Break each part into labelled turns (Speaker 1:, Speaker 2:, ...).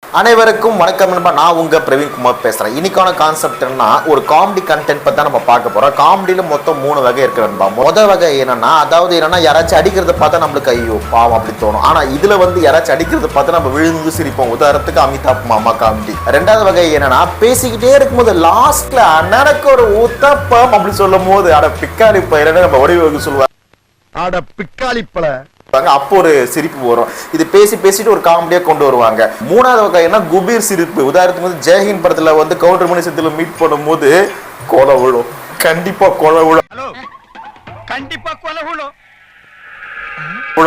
Speaker 1: அனைவருக்கும் வணக்கம் நண்பா. நான் உங்க பிரவீன் குமார் பேசுறேன். இன்னைக்கான கான்செப்ட் என்னன்னா, ஒரு காமெடி கண்டென்ட் பத்தி தான் நம்ம பார்க்க போறோம். காமெடியில மொத்தம் 3 வகை இருக்கு நண்பா. முதல் வகை என்னன்னா, யாராச்சும் அடிக்கிறத பார்த்தா நம்மளுக்கு ஐயோ பாவம் அப்படி தோணும். ஆனா இதுல யாராச்சும் அடிக்கிறத பார்த்தா நம்ம விழுந்து சிரிப்போம். உதாரணத்துக்கு அமிதாப் மாமா காமெடி. ரெண்டாவது வகை என்னன்னா, பேசிக்கிட்டே இருக்கும்போது லாஸ்ட்ல அண்ணனுக்கு ஒரு ஊத்தப்பம் அப்படி சொல்லும் போது அட பிக்காளி பயிரன்னு நம்ம வடிவகு சொல்லுவாங்க.
Speaker 2: அட பிக்காளி பழ
Speaker 1: அப்போ ஒரு சிரிப்பு வரும். இது பேசிட்டு ஒரு காமெடியா கொண்டு வருவாங்க. மூணாவது வகை என்ன, குபீர் சிரிப்பு. உதாரணத்துக்கு ஜெயஹிந்த் படத்துல கவுண்டர் மணி சத்துல மீட் பண்ணும்போது கொலை விழும். கண்டிப்பா கொலை விழும்.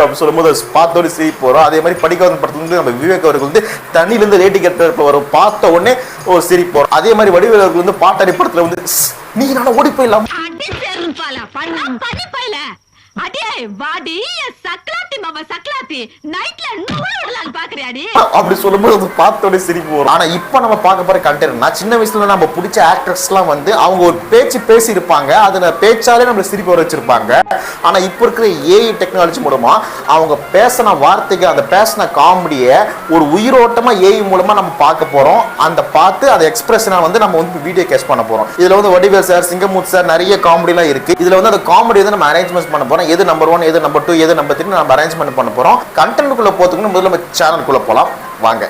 Speaker 1: அப்படி சொல்லும் போது பார்த்தோட சிரிப்பு வரும். அதே மாதிரி படிக்காத படத்துல நம்ம விவேக் அவர்கள் தண்ணில இருந்து ரேட்டி கட்ட வரும், பார்த்த உடனே ஒரு சிரிப்பு வரும். அதே மாதிரி வடிவேல் அவர்கள் பாட்டாடி படத்துல நீ நான் ஓடி போயிடலாம் அப்படி சொல்லும்போது பார்த்தோட சிரிப்பு வரும். ஆனா இப்ப நம்ம பார்க்க போற கண்டென்ட்னா, சின்ன வயசுல நம்ம பிடிச்ச ஆக்டர்ஸ் எல்லாம் அவங்க ஒரு பேசி இருப்பாங்க. அதுல பேச்சாலே நம்ம சிரிப்பு வர வச்சிருப்பாங்க. ஆனா இப்ப இருக்கிற ஏஐ டெக்னாலஜி மூலமா அவங்க பேசின வார்த்தைக்கு, அந்த பேசின காமெடியை ஒரு உயிரோட்டமா ஏஐ மூலமா நம்ம பார்க்க போறோம். அந்த பார்த்து அந்த எக்ஸ்பிரஷனை நம்ம வீடியோ கேஸ் பண்ண போறோம். இதுல வடிவேல் சார், சிங்கமுத் சார், நிறைய காமெடி எல்லாம் இருக்கு. இதுல அந்த காமெடி நம்ம அரேஞ்ச்மெண்ட் பண்ண போறோம். எது நம்பர் 1, எது நம்பர் 2, எது நம்பர் 3 நம்ம அரேஞ்ச்மெண்ட் பண்ண போறோம். கண்டென்ட்குள்ள போறதுக்கு முதல்ல நம்ம சேனலுக்குள்ள போலாம் வாங்க.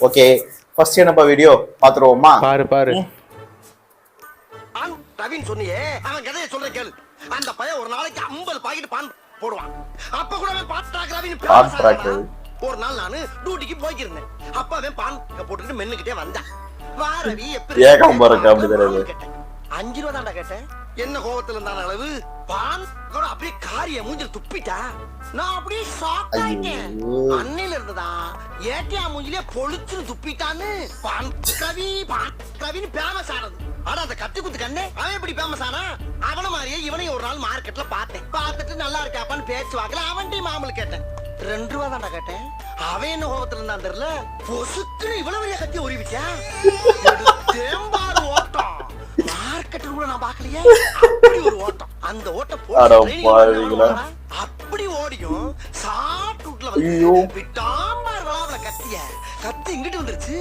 Speaker 1: ஓகே, ஃபர்ஸ்ட் என்னப்பா வீடியோ பாத்துருவோமா?
Speaker 3: பாரு
Speaker 2: ரவின் சொன்னியே, அவன் கதையை சொல்ற கேளு. அந்த பையன் ஒரு நாளைக்கு 50 பாக்கெட் பான் போடுவான். அப்ப கூட அவன் பாத்ராக் ரவின் ஒரு நாள் நானு டியூட்டிக்கு போய்க்கிருந்தேன். அப்ப அவன் பான் போட்டுட்டு மென்னுக்கிட்டே வந்தான். வா ரவி, எப்படி அப்படி தெரியாது. 5 ரூபா தான்டா கேட்டேன். என்ன கோவத்துல இருந்தான அளவு பான் கூட அப்படியே காரிய மூஞ்சில துப்பிட்டா. நான் அப்படியே ஷாக் ஆயிட்டேன். அன்னையில இருந்ததா ஏட்டியா மூஞ்சிலே பொழிச்சு துப்பிட்டான்னு பான் கவின்னு ஃபேமஸ் ஆனது. ஆனா அந்த கத்தி குத்து கண்ணே அவன் எப்படி ஃபேமஸ் ஆனா? அவன மாதிரியே இவனையும் ஒரு நாள் மார்க்கெட்ல பார்த்தேன். பார்த்துட்டு நல்லா இருக்காப்பான்னு பேச்சு வாக்கல அவன்கிட்ட மாமூல் கேட்டேன். 2 ரூபா தான்டா கேட்டேன். அவன் என்ன கோபத்துல இருந்தான் தெரியல, பொசுக்குன்னு இவ்வளவு பெரிய கத்தி உருவிச்சா. தேம்பாறு ஓட்டம் மார்க்கெட் கூட நான் பாக்கலையே. அப்படி ஒரு ஓட்டம். அந்த ஓட்டம் அப்படி ஓடியும் சாப்பிட்டுல விட்டாம்பார் விழாவில கத்தி இங்கிட்டு வந்துருச்சு.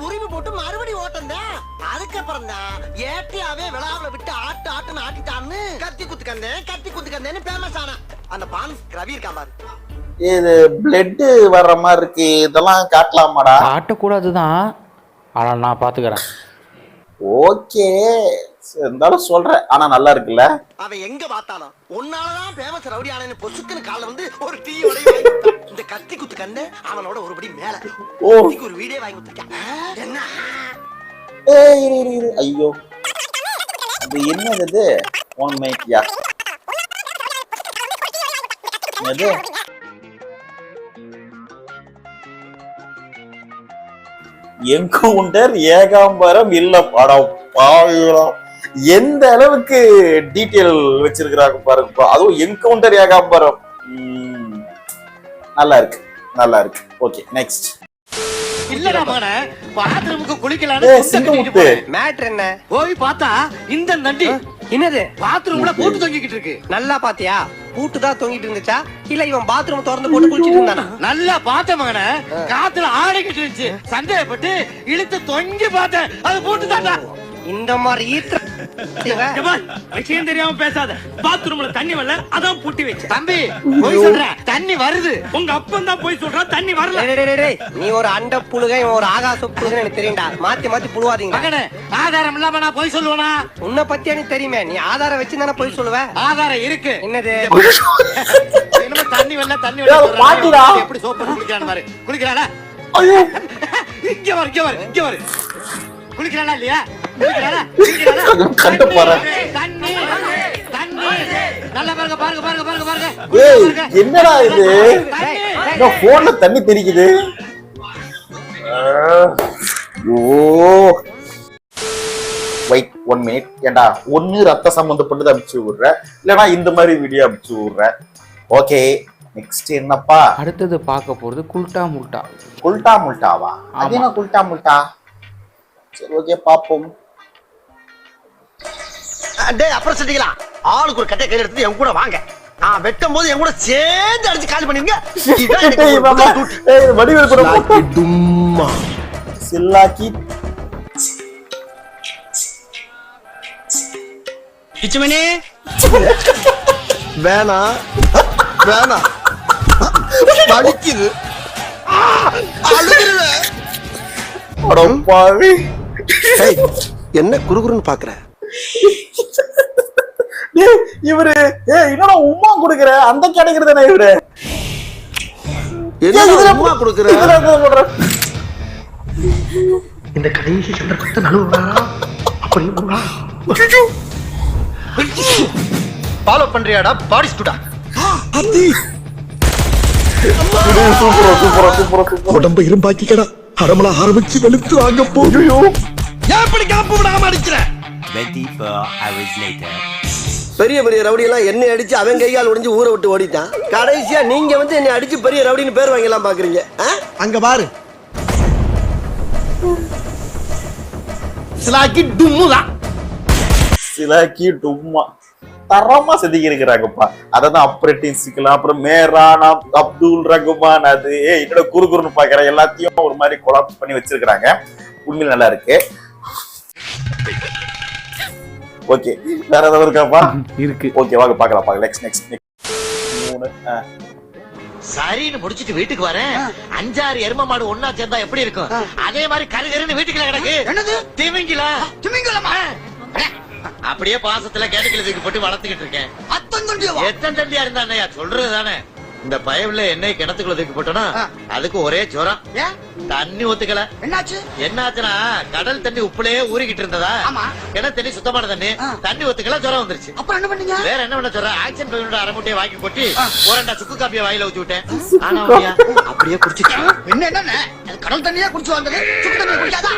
Speaker 2: உரிமை போட்டு மறுபடியும் ஓட்டம் தான். அதுக்கப்புறம் தான் ஏட்டியாவே விழாவில விட்டு ஆட்டுன்னு ஆட்டிட்டான்னு கத்தி குத்துக்கந்தேன்னு ஃபேமஸ் ஆனா. அந்த பான் ரவி இருக்கா பாரு,
Speaker 1: இது பிளட் வர்ற மாதிரி இருக்கு. இதெல்லாம் காட்டலாமாடா?
Speaker 3: காட்டக்கூடாதுதான், ஆனா நான் பாத்துக்கிறேன்.
Speaker 1: ஓகே இருந்தாலும் சொல்றேன். ஆனா நல்லா இருக்குல்ல.
Speaker 2: அவன் எங்க பார்த்தாலும் உன்னாலதான் ஃபேமஸ் ரவுடி ஆனு பொசுக்குன்னு கால ஒரு டீ இந்த கத்தி குத்து கண்ணு அவனோட ஒருபடி மேல ஒரு வீடியோ வாங்கி கொடுத்துருக்கான். என்ன
Speaker 1: ஐயோ இது என்னது? ஒன் மைக்கியா அது என்கவுண்டர் ஏகாம்பரம் இல்ல படம் பாவிகளா. எந்த அளவுக்கு டீட்டெயில் வச்சிருக்கிறாங்க பாருங்க. அதுவும் என்கவுண்டர் ஏகாம்பரம். நல்லா இருக்கு. Okay next.
Speaker 4: இல்லடா மகனே, பாத்ரூமுக்கு குளிக்கலாம்னு மேட்டர் என்ன போய் பார்த்தா இந்த நண்டி என்னது பாத்ரூம்ல பூட்டு தொங்கிக்கிட்டு இருக்கு. நல்லா பாத்தியா? பூட்டு தான் தொங்கிட்டு இருந்துச்சா இல்ல இவன் பாத்ரூம் திறந்து போட்டு குளிச்சிட்டு இருந்தானா? நல்லா பார்த்த மகனே, காத்துல ஆடிக்கிட்டு இருந்துச்சு. சந்தேகப்பட்டு இழுத்து தொங்கி பார்த்தேன், அது பூட்டு தான்டா. இந்த மாதிரி விஷயம் தெரியாம பேசாத. பாத்ரூம்ல தண்ணி வரல, அதான் பூட்டி வச்ச. தம்பி போய் சொல்ற, தண்ணி வருது. உங்க அப்பன் தான் போய் சொல்ற, தண்ணி வரல. நீ ஒரு அண்ட புழுகை, ஒரு ஆகாச புழுகை எனக்கு தெரியும்டா. மாத்தி புழுவாதீங்க. மகனே, ஆதாரம் இல்லாம நான் போய் சொல்லுவேனா? உன்னை பத்தி எனக்கு தெரியுமே, நீ ஆதாரம் வச்சு தானே போய் சொல்லுவ. ஆதாரம் இருக்கு. என்னது? தண்ணி வரல எப்படி சோப்பு குளிக்கிறான் பாரு. குளிக்கிறானா? இங்க வரு குளிக்கிறானா இல்லையா?
Speaker 1: என்னடா இது? போன்ல தண்ணி தெரிக்குது. Wait 1 minute. ஏண்டா ஒன்னு ரத்த சம்பந்தப்பட்டது அனுப்பிச்சு விடுற, இல்லனா இந்த மாதிரி வீடியோ அனுப்பிச்சு விடுற. ஓகே நெக்ஸ்ட் என்னப்பா?
Speaker 3: அடுத்தது பார்க்க போறது குல்டா
Speaker 1: முல்டாவா? அது என்ன குல்டா முல்டா? சரி ஓகே பாப்போம்.
Speaker 2: டேய் அப்புறம் செட்டிக்கலாம். ஆளுக்கு ஒரு கட்டை கையில எடுத்து என் கூட வாங்க. நான் வெட்டும் போது என் கூட சேர்ந்து அடிச்சு காலி பண்ணிருங்க. இதான் எனக்கு ஒரு முதல் டியூட்டி.
Speaker 1: வடிவேல் கூட
Speaker 2: தும்மா
Speaker 1: சில்லாக்கி
Speaker 4: பிச்சுமணி
Speaker 2: வேணா வேணா வலிக்குது. அழுகுறேன்.
Speaker 1: அடப்பாவி.
Speaker 2: ஏய், என்ன குறுகுறுன்னு பாக்குற?
Speaker 1: டேய், இவரு என்னடா உம்மா குடுக்குற அந்த கேட்டகரி தானே இவரு.
Speaker 2: என்ன உம்மா குடுக்குற?
Speaker 1: இதுல போடுற.
Speaker 2: இந்த கடைசி சந்தர்ப்பத்தை நழுவுறாரா? அப்படி ஃபாலோ பண்றியாடா பாடி ஸ்டூடா? உடம்ப இரும்பாக்கிக்கடா. அடமலா ஆரம்பிச்சு வெளுத்து வாங்க போகையோ. எப்படி காப்பு விடாம அடிக்கிற?
Speaker 5: 24 hours later.
Speaker 2: பெரிய பெரிய ரவுடி எல்லாம் என்னை அடிச்சு அவன் கையால் உடைஞ்சு ஊரை விட்டு ஓடிட்டான். கடைசியா நீங்க வந்து என்னை அடிச்சு பெரிய ரவுடின்னு பேர் வாங்கலாம் பாக்குறீங்க. அங்க பாரு சிலாக்கி டும்முதான்.
Speaker 1: சிலாக்கி டும்மா தரமா செதுக்கி இருக்கிறாங்கப்பா. அதான் ஆப்ரேட்டிங் சிக்கலாம். அப்புறம் மேரானா அப்துல் ரகுமான் அது என்னோட குறுகுறுன்னு பாக்குற எல்லாத்தையும் ஒரு மாதிரி கொலாப்ஸ் பண்ணி வச்சிருக்காங்க. உண்மையில நல்லா இருக்கு. ஓகே, வேற ஏதாவது இருக்காப்பா?
Speaker 3: இருக்கு.
Speaker 1: ஓகே, வாங்க பார்க்கலாம். நெக்ஸ்ட் 3
Speaker 6: சரின்னு முடிச்சிட்டு வீட்டுக்கு வரேன். 5-6 எரும மாடு ஒன்னா சேர்ந்தா எப்படி இருக்கும்? அதே மாதிரி கருகருன்னு வீட்டுக்குள்ள கிடக்கு. என்னது திமிங்கிலா? திமிங்கலமா? அப்படியே பாசத்துல கேட்டுக்கிழதுக்கு போட்டு வளர்த்துக்கிட்டு இருக்கேன். எத்தனை தண்டியா இருந்தா என்னையா சொல்றது தானே. இந்த பயவுல என்னை கிணத்துக்குள்ள தூக்கி போட்டோம்னா அதுக்கு ஒரே ஜுரம். தண்ணி ஒத்துக்கல. என்னாச்சுன்னா கடல் தண்ணி உப்புலயே ஊறிக்கிட்டு இருந்ததா, கிணத்து தண்ணி சுத்தமான தண்ணி ஒத்துக்கல, ஜுரம் வந்துருச்சு. அப்புறம் என்ன பண்ணீங்க? வேற என்ன பண்ண சொல்ற? ஆக்சன் பையனோட அரைமுட்டையை வாங்கி கொட்டி ஒரு சுக்கு காப்பியை வாயில ஊத்தி விட்டேன். ஆனா அப்படியே குடிச்சிச்சு. என்ன கடல் தண்ணியா குடிச்சு வந்தது, சுக்கு தண்ணியை குடிக்காதா?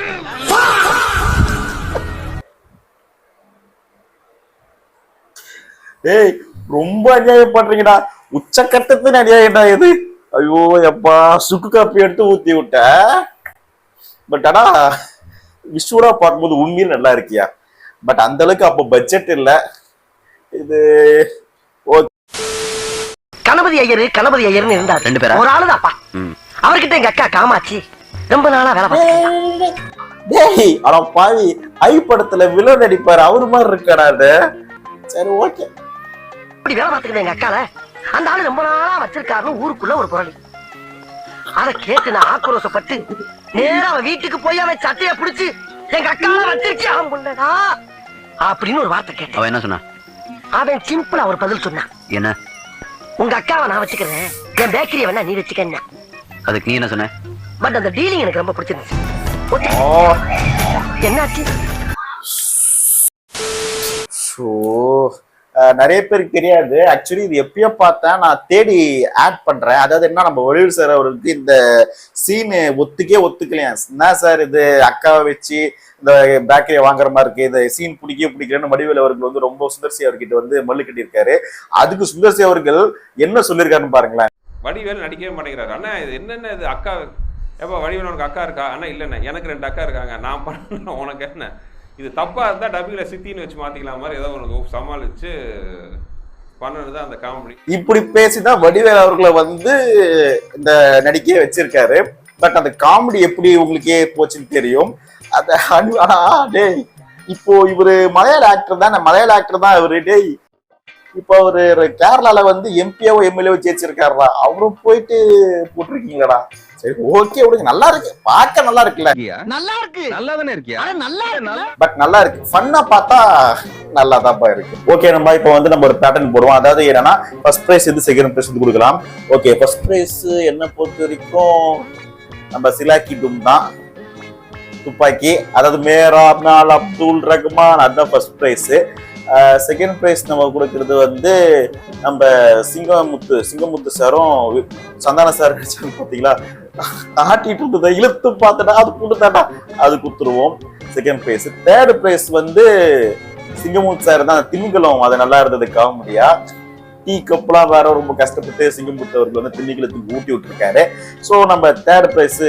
Speaker 1: ஏய், ரொம்ப அநியாயம் பண்றீங்கடா. உச்சக்கட்டத்து அநியாயம்டா இது. ஐயோ எப்பா, சுக்கு காப்பி எடுத்து ஊத்தி விட்ட. பட் ஆனா விஷுவலா பார்க்கும்போது உண்மையில நல்லா இருக்கியா. பட் அந்த அளவுக்கு அப்போ பட்ஜெட் இல்ல இது.
Speaker 2: கணபதி ஐயர்னு இருந்தார். 2 பேரா? ஒரு ஆளுதாப்பா. அவர்கிட்ட எங்க அக்கா காமாட்சி ரொம்ப நாளா வேலை பார்த்து.
Speaker 1: டேய் ஆனா பாவி, ஐ படத்துல வில்லன் நடிப்பாரு அவரு மாதிரி இருக்காடா அது. சரி ஓகே.
Speaker 2: இப்படி வேலை பார்த்துக்கிட்ட எங்க அக்கால அந்த ஆளு ரொம்ப நாளா வச்சிருக்காருன்னு ஊருக்குள்ள ஒரு புரளி. அத கேட்டு நான் ஆக்ரோஷப்பட்டு நேரா அவன் வீட்டுக்கு போய் அவன் சட்டையை பிடிச்சு எங்க அக்கால வச்சிருக்கே அவன் பொண்ணடா அப்படின்னு ஒரு வார்த்தை கேட்டேன்.
Speaker 5: அவன் என்ன சொன்னா?
Speaker 2: அவன் சிம்பிளா ஒரு பதில் சொன்னான். என்ன? உங்க அக்காவை நான் வச்சுக்கிறேன், என் பேக்கரியை வேணா நீ வச்சுக்க.
Speaker 5: அதுக்கு நீ என்ன சொன்ன?
Speaker 2: பட் அந்த டீலிங் எனக்கு ரொம்ப பிடிச்சிருந்துச்சு. என்னாச்சு?
Speaker 1: நிறைய பேருக்கு தெரியாது. ஆக்சுவலி இது எப்பயோ பார்த்தேன், நான் தேடி ஆட் பண்றேன். அதாவது என்ன, நம்ம வடிவேல் சார் அவருக்கு இந்த சீனு ஒத்துக்கலையா. என்ன சார் இது அக்காவை வச்சு இந்த பேக்கரியை வாங்குற மாதிரி இருக்கு, இந்த சீன் பிடிக்கலன்னு வடிவேல் அவர்கள் வந்து ரொம்ப சுந்தர்சி அவர்கிட்ட வந்து மல்லு கட்டியிருக்காரு. அதுக்கு சுந்தர்சி அவர்கள் என்ன சொல்லியிருக்காருன்னு பாருங்களேன்.
Speaker 7: வடிவேல் நடிக்கவே மாட்டேங்கிறாரு. அண்ணா இது என்னென்ன இது அக்கா, எப்போ வடிவேல் உனக்கு அக்கா இருக்கா? அண்ணா இல்லைண்ணா எனக்கு 2 அக்கா இருக்காங்க, நான் பண்ண உனக்கு என்ன இது தப்பாக இருந்தால் டப்பிங்கில் சித்தின்னு வச்சு மாற்றிக்கலாம் மாதிரி ஏதோ ஒன்று சமாளித்து பண்ணது அந்த காமெடி. இப்படி
Speaker 1: பேசிதான் வடிவேல் அவர்களை வந்து இந்த நடிக்கையை வச்சிருக்காரு. பட் அந்த காமெடி எப்படி உங்களுக்கே போச்சுன்னு தெரியும். டேய் இப்போ இவரு மலையாள ஆக்டர் தான் இவரு. டேய் இப்போ அவரு கேரளால வந்து எம்பியாவோ எம்எல்ஏவோ ஜெயிச்சிருக்காருடா. அவரும் போயிட்டு போட்டிருக்கீங்களா? சரி ஓகே விடுங்க, நல்லா இருக்கு, பார்க்க நல்லா இருக்குல்ல.
Speaker 4: நல்லா இருக்கு. நல்லா தானே இருக்கியா? நல்லா இருக்கு.
Speaker 1: பட் நல்லா இருக்கு, ஃபன்னா பார்த்தா நல்லா தான் இருக்கு. ஓகே, நம்ம இப்போ வந்து நம்ம ஒரு பேட்டர்ன் போடுவோம். அதாவது என்னன்னா ஃபர்ஸ்ட் பிரைஸ் இது, செகண்ட் பிரைஸ் வந்து கொடுக்கலாம். ஓகே, ஃபர்ஸ்ட் பிரைஸ் என்ன பொறுத்த வரைக்கும் நம்ம சிலாக்கி டும் தான், துப்பாக்கி. அதாவது மேரா நாள் அப்துல் ரகுமான், அதுதான் ஃபர்ஸ்ட் பிரைஸ். செகண்ட் பிரைஸ் நம்ம கொடுக்கறது வந்து நம்ம சிங்கமுத்து சாரும் சந்தான சார் பார்த்தீங்களா, ஆட்டிட்டு இருந்ததை இழுத்து பார்த்துட்டா அது கொடுத்தாட்டா, அது கொடுத்துருவோம் செகண்ட் பிரைஸ். தேர்ட் பிரைஸ் வந்து சிங்கமுத்து சார் தான், திமிங்கலம் அது நல்லா இருந்தது காமெடியா. டீ கப்லாம் வேற ரொம்ப கஷ்டப்பட்டு சிங்கமுத்து அவர்கள் வந்து திமிங்கலத்துக்கு ஊட்டி விட்டுருக்காரு. ஸோ நம்ம தேர்ட் பிரைஸ்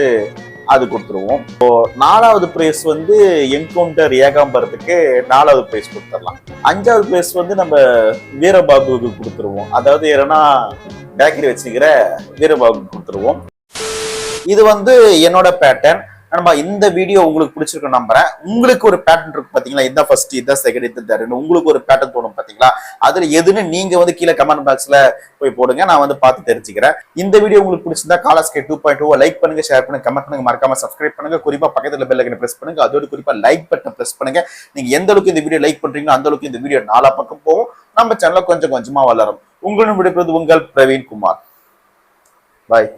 Speaker 1: அது கொடுத்துருவோம். இப்போ 4வது பிரைஸ் வந்து என்கவுண்டர் ஏகாம்பரத்துக்கு 4வது பிரைஸ் கொடுத்துடலாம். 5வது பிளேஸ் வந்து நம்ம வீரபாபுவுக்கு கொடுத்துருவோம். அதாவது என்னன்னா பேக்கரி வச்சுக்கிற வீரபாபுக்கு கொடுத்துருவோம். இது வந்து என்னோட பேட்டர்ன். நம்ம இந்த வீடியோ உங்களுக்கு பிடிச்சிருக்கு நம்புறேன். உங்களுக்கு ஒரு பேட்டர்ன் இருக்கு பாத்தீங்களா, இதான் ஃபர்ஸ்ட், இதான் செகண்ட், இது தேர்ட், உங்களுக்கு ஒரு பேட்டர்ன் தோணும் பாத்தீங்களா, அதுல எதுன்னு நீங்க வந்து கீழே கமெண்ட் பாக்ஸ்ல போய் போடுங்க, நான் வந்து பார்த்து தெரிஞ்சுக்கிறேன். இந்த வீடியோ உங்களுக்கு பிடிச்சிருந்தா காலாஸ்கே 2.2 லைக் பண்ணுங்க, ஷேர் பண்ணுங்க, கமெண்ட் பண்ணுங்க, மறக்காம சப்ஸ்கிரைப் பண்ணுங்க. குறிப்பா பக்கத்துல பெல் ஐக்கனை பிரஸ் பண்ணுங்க. அதோட குறிப்பா லைக் பட்டனை பிரஸ் பண்ணுங்க. நீங்க எந்த அளவுக்கு இந்த வீடியோ லைக் பண்றீங்களோ அந்த அளவுக்கு இந்த வீடியோ 4 பக்கம் போகும், நம்ம சேனல்ல கொஞ்சம் கொஞ்சமா வளரும். உங்களுடன் விடைபெறுவது உங்கள் பிரவீன் குமார். பாய்.